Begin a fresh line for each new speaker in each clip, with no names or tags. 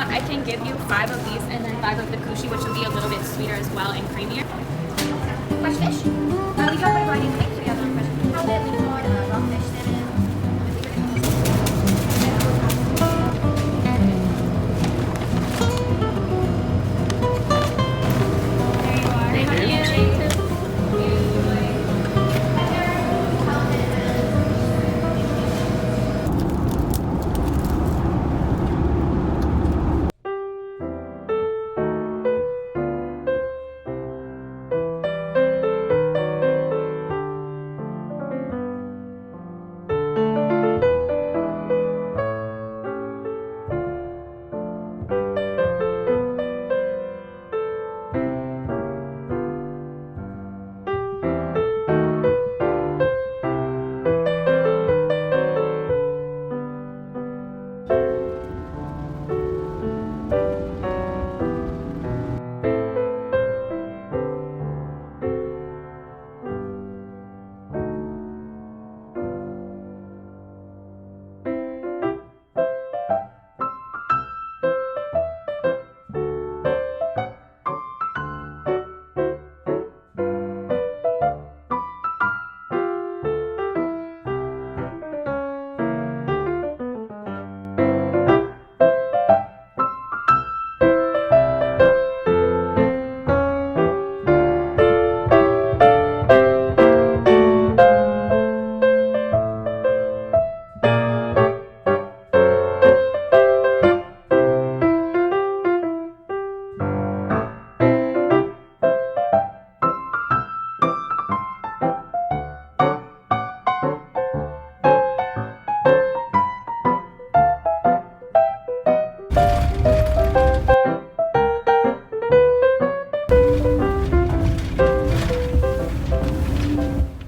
want, I can give you 5 of these and then 5 of the kushi, which will be a little bit sweeter as well and creamier.
Fresh fish? We got my body mix. We got the fresh halibut, lingcod, rockfish, salmon.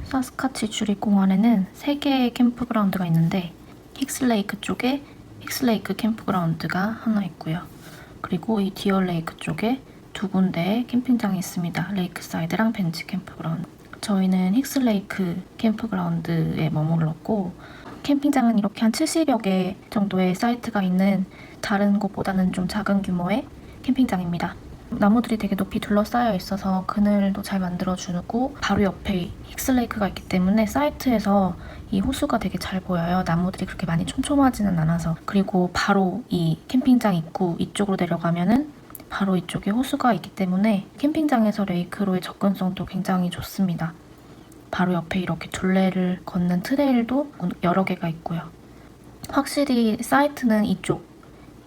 사스카치 주립공원에는 3개의 캠프그라운드가 있는데 힉슬레이크 쪽에 힉슬레이크 캠프그라운드가 하나 있고요. 그리고 이 디얼레이크 쪽에 2군데의 캠핑장이 있습니다. 레이크사이드랑 벤치 캠프그라운드. 저희는 힉슬레이크 캠프그라운드에 머물렀고 캠핑장은 이렇게 한 70여 개 정도의 사이트가 있는 다른 곳보다는 좀 작은 규모의 캠핑장입니다. 나무들이 되게 높이 둘러싸여 있어서 그늘도 잘 만들어주고 바로 옆에 힉슬레이크가 있기 때문에 사이트에서 이 호수가 되게 잘 보여요. 나무들이 그렇게 많이 촘촘하지는 않아서. 그리고 바로 이 캠핑장 입구 이쪽으로 내려가면은 바로 이쪽에 호수가 있기 때문에 캠핑장에서 레이크로의 접근성도 굉장히 좋습니다. 바로 옆에 이렇게 둘레를 걷는 트레일도 여러 개가 있고요. 확실히 사이트는 이쪽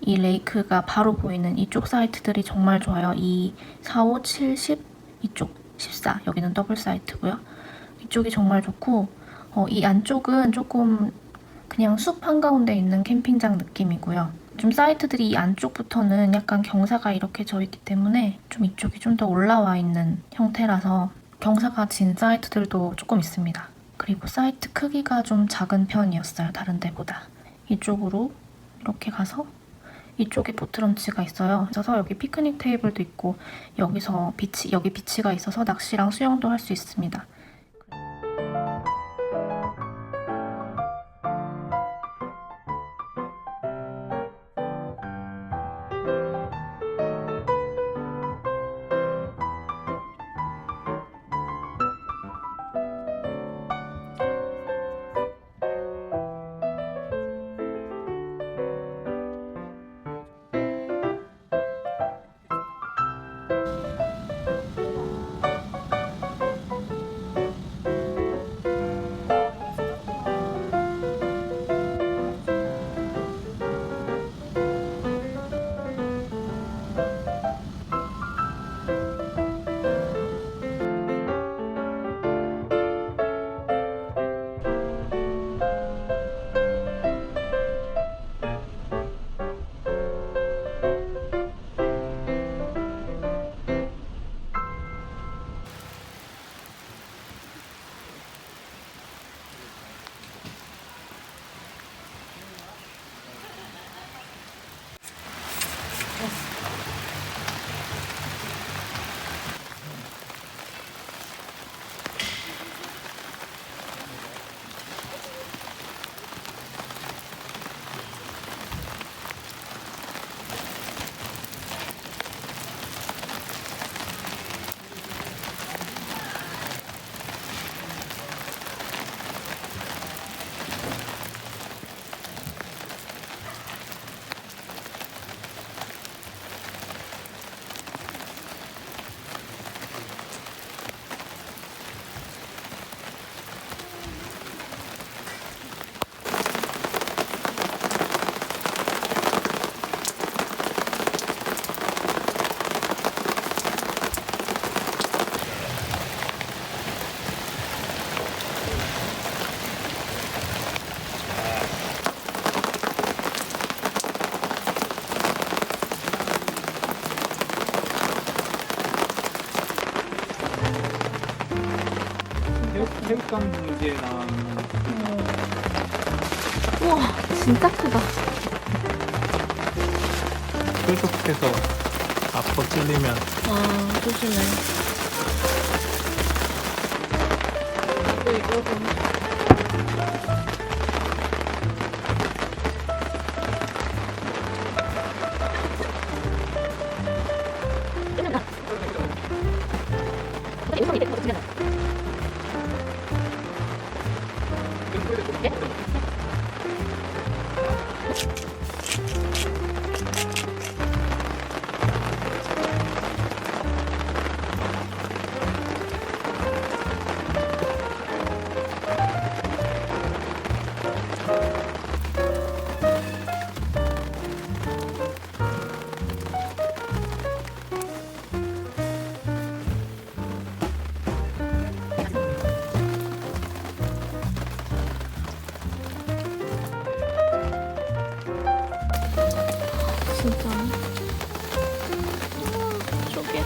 이 레이크가 바로 보이는 이쪽 사이트들이 정말 좋아요. 2, 4, 5, 7, 10 이쪽 14 여기는 더블 사이트고요. 이쪽이 정말 좋고 이 안쪽은 조금 그냥 숲 한가운데 있는 캠핑장 느낌이고요. 좀 사이트들이 이 안쪽부터는 약간 경사가 이렇게 져 있기 때문에 좀 이쪽이 좀 더 올라와 있는 형태라서 경사가 진 사이트들도 조금 있습니다. 그리고 사이트 크기가 좀 작은 편이었어요. 다른 데보다. 이쪽으로 이렇게 가서 이쪽에 보트런치가 있어요. 그래서 여기 피크닉 테이블도 있고 여기 비치가 있어서 낚시랑 수영도 할 수 있습니다.
새우깡 문제랑
우와, 진짜 크다.
뾰족해서 앞으로 찔리면
아, 조심해. 진짜. 저게.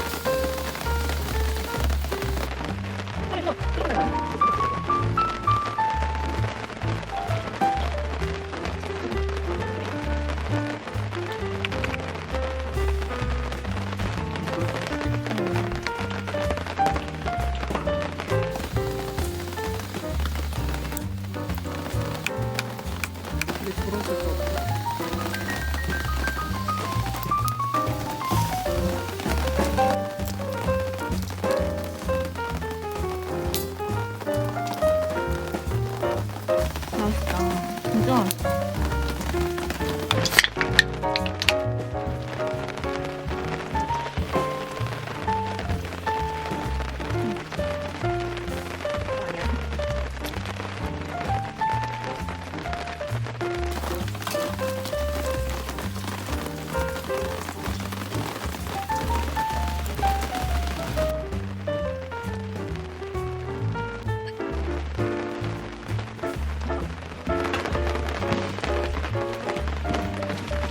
이게 부러질 거 없어.
맛있다. 진짜 맛있다.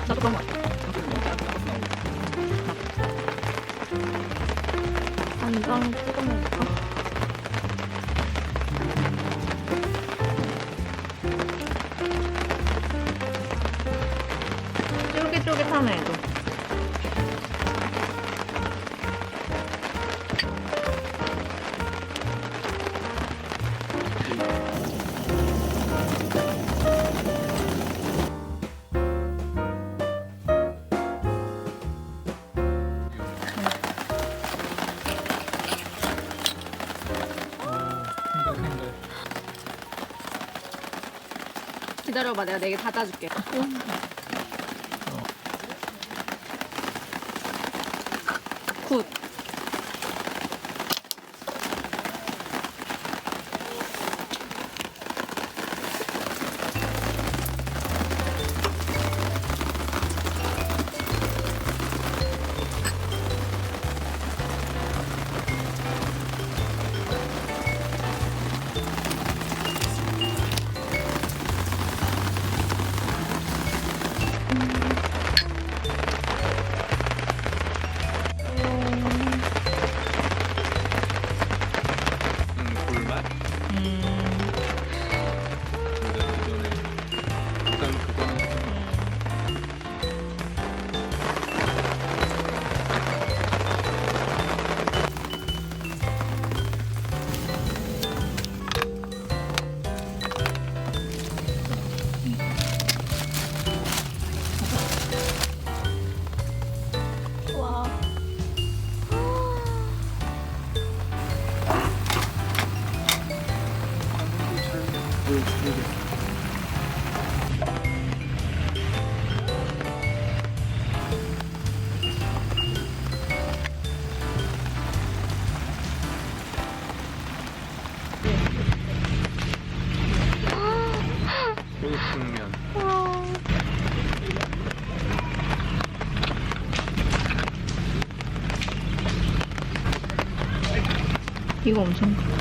나도 그런 거 같아. 간장 찍어 먹을까? 쫄깃쫄깃하네, 얘도.
생글.
기다려봐, 내가 4개 다 따줄게. 굿.
불맛? 근데 기존에 일단 그거는
와.
소육면
이거 엄청 크다.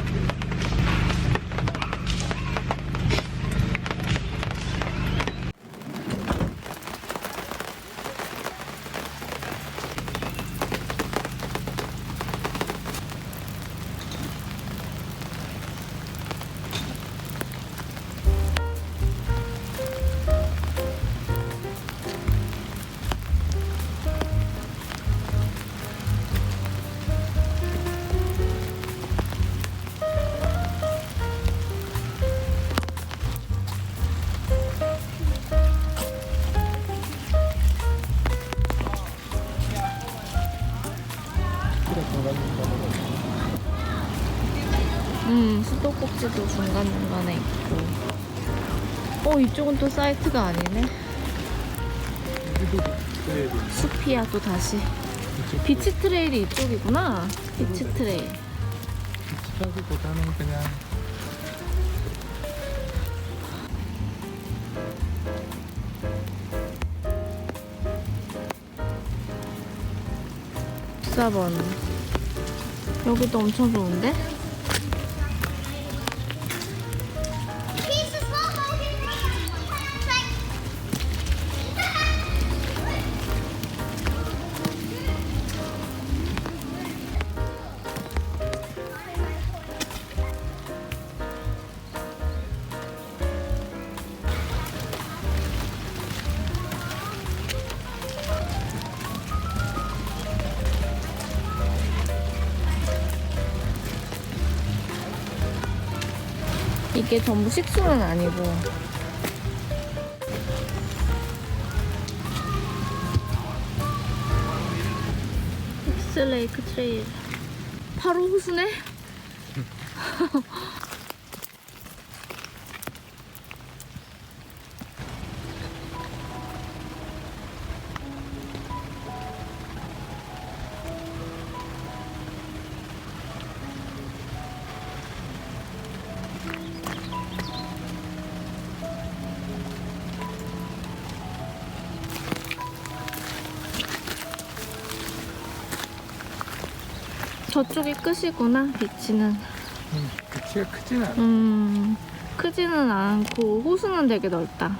수도꼭지도 중간중간에 있고. 이쪽은 또 사이트가 아니네.
여기도 트레일이
숲이야 또 다시.
이쪽
비치 트레일이 이쪽이구나. 비치 트레일.
비치라기보다는 그냥
사번. 여기도 엄청 좋은데? 이게 전부 식수는 아니고. 엑스레이크 트레일. 바로 호수네? 저쪽이 끝이구나, 비치는.
비치가 크진 않아.
크지는 않고 호수는 되게 넓다.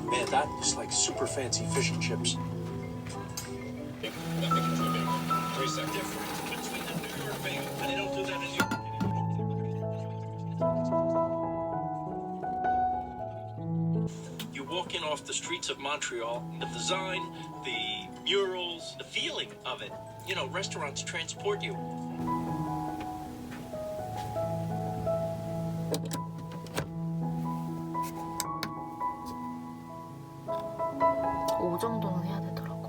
Man, that is like super fancy fish and chips. You walk in off the streets of Montreal, the design, the murals, the feeling of it. You know, restaurants transport you.
오 정도는 해야 되더라고.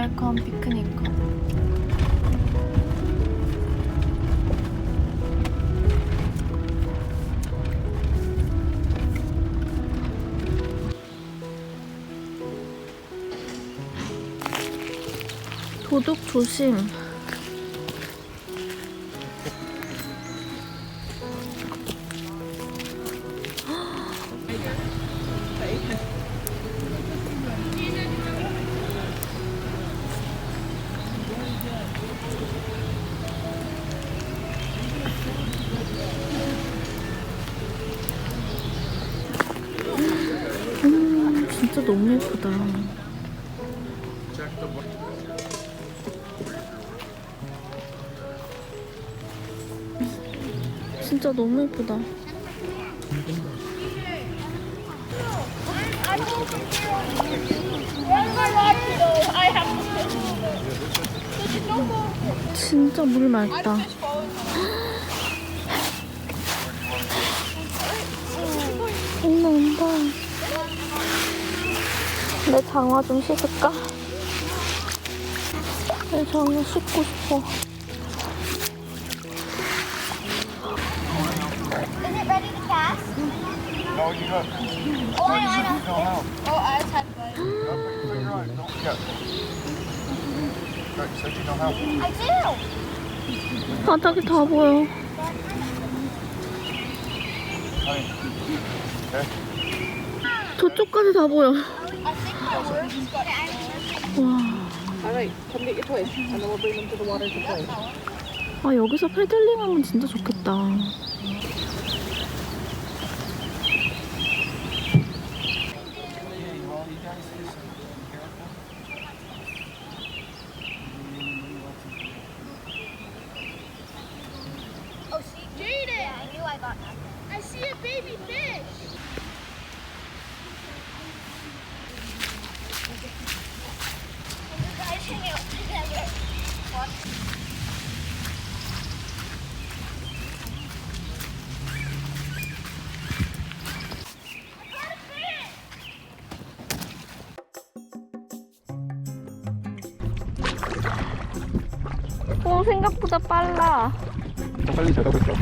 웰컴 피크닉. 도둑 조심. 진짜 너무 예쁘다. 진짜 너무 예쁘다. 진짜 물 맑다. 온다 온다. 내 장화 좀 씻을까? 내 장화 씻고 싶어.
Is it ready to cast?
No, you got.
Oh, I know. Oh, I just had one.
You're right. Yeah. Right, you said you know how.
I do.
바닥이 다 보여.
Honey. Okay.
저쪽까지 다 보여.
I think that works, but
와. 아, 여기서 패들링 하면 진짜 좋겠다.
oh, see, Jaden. I knew I got that. I see a baby fish. You guys hang out together. What?
생각보다 빨라.
빨리 잘하고 있어.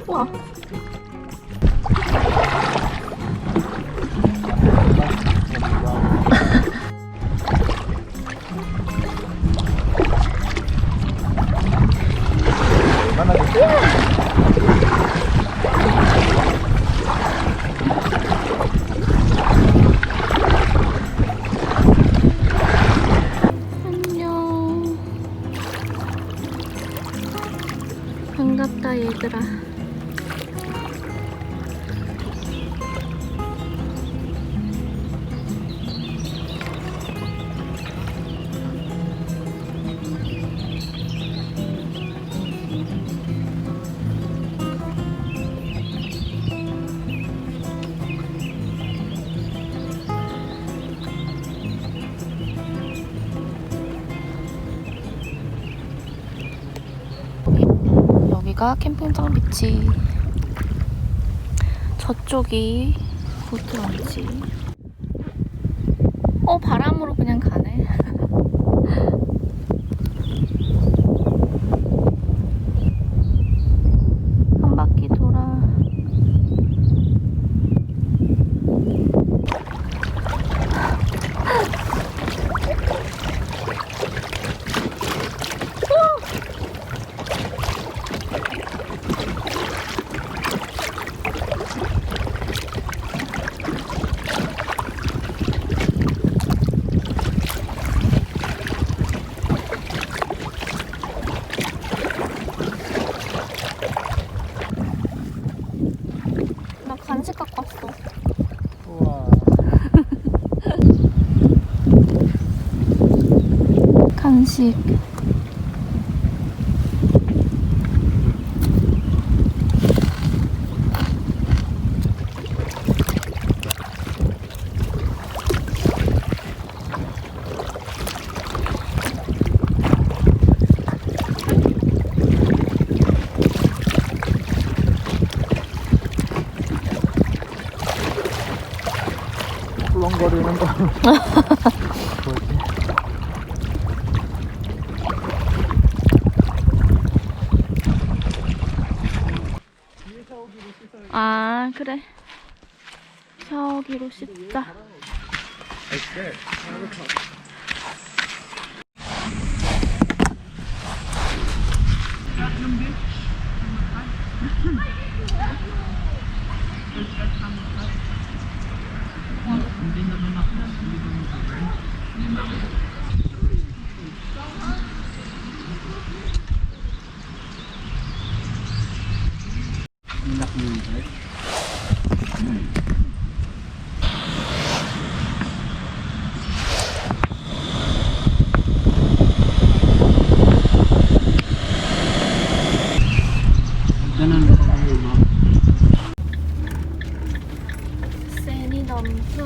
우와. 안녕. 반갑다 얘들아. 여기가 캠핑장 비치. 저쪽이 보트 런치. 바람으로 그냥 가네. 한 바퀴 돌아. 나 간식 갖고 왔어.
우와.
간식.
꿀렁거리는 거. 뭐지?
아 그래. 샤워기로 씻자. 센이 넘쳐.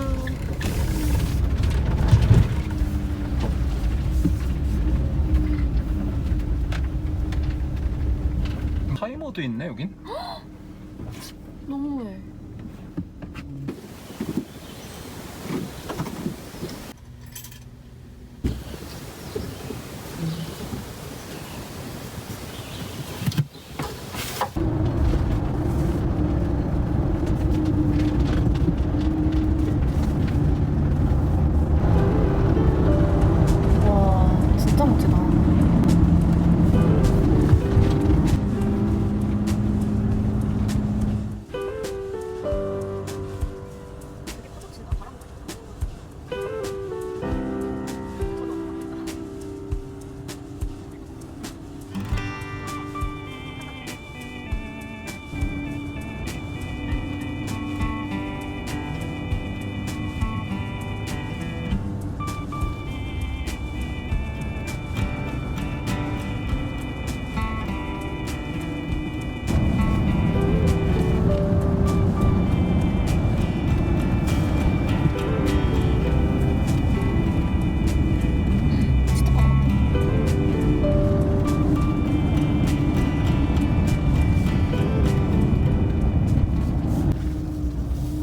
타이머도 있네 여긴?
너무해. 와 진짜 멋지다.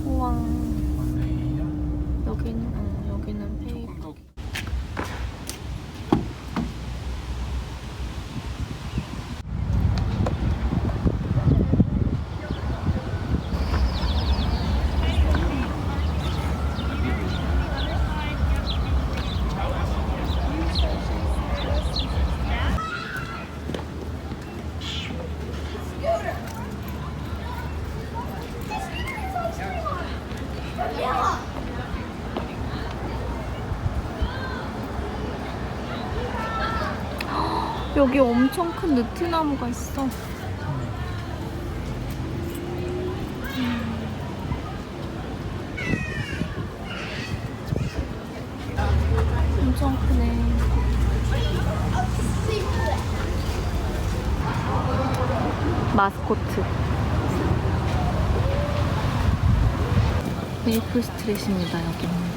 우와. 여기는 페이퍼. 여기 엄청 큰 느티나무가 있어. 엄청 크네. 마스코트. 메이플 스트릿입니다, 여기는.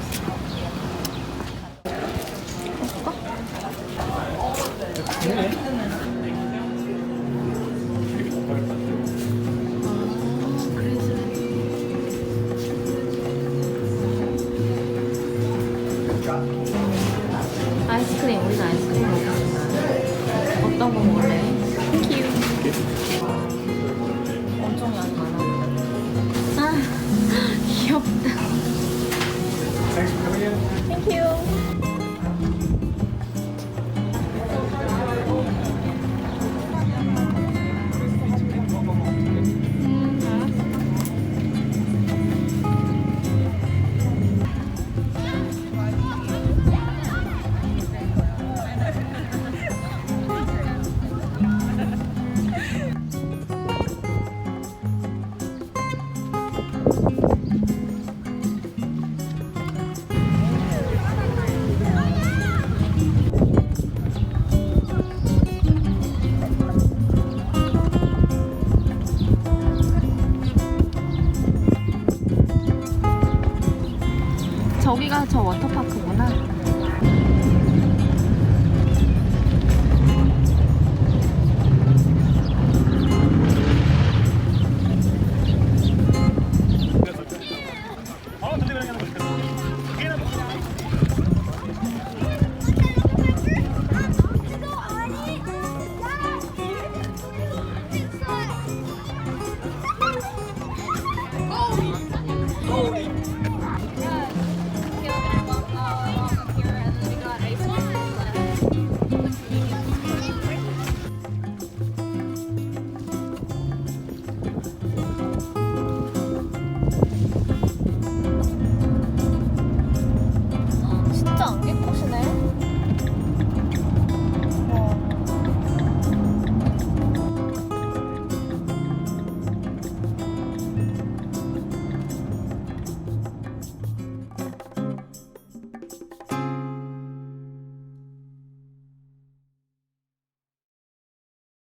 아이스크림, 우리는 아이스크림 먹었어. 어떤 거 먹을래? 땡큐. 엄청 양이 많아. 아, 귀엽다. 땡큐. 저기가 저 워터파크구나.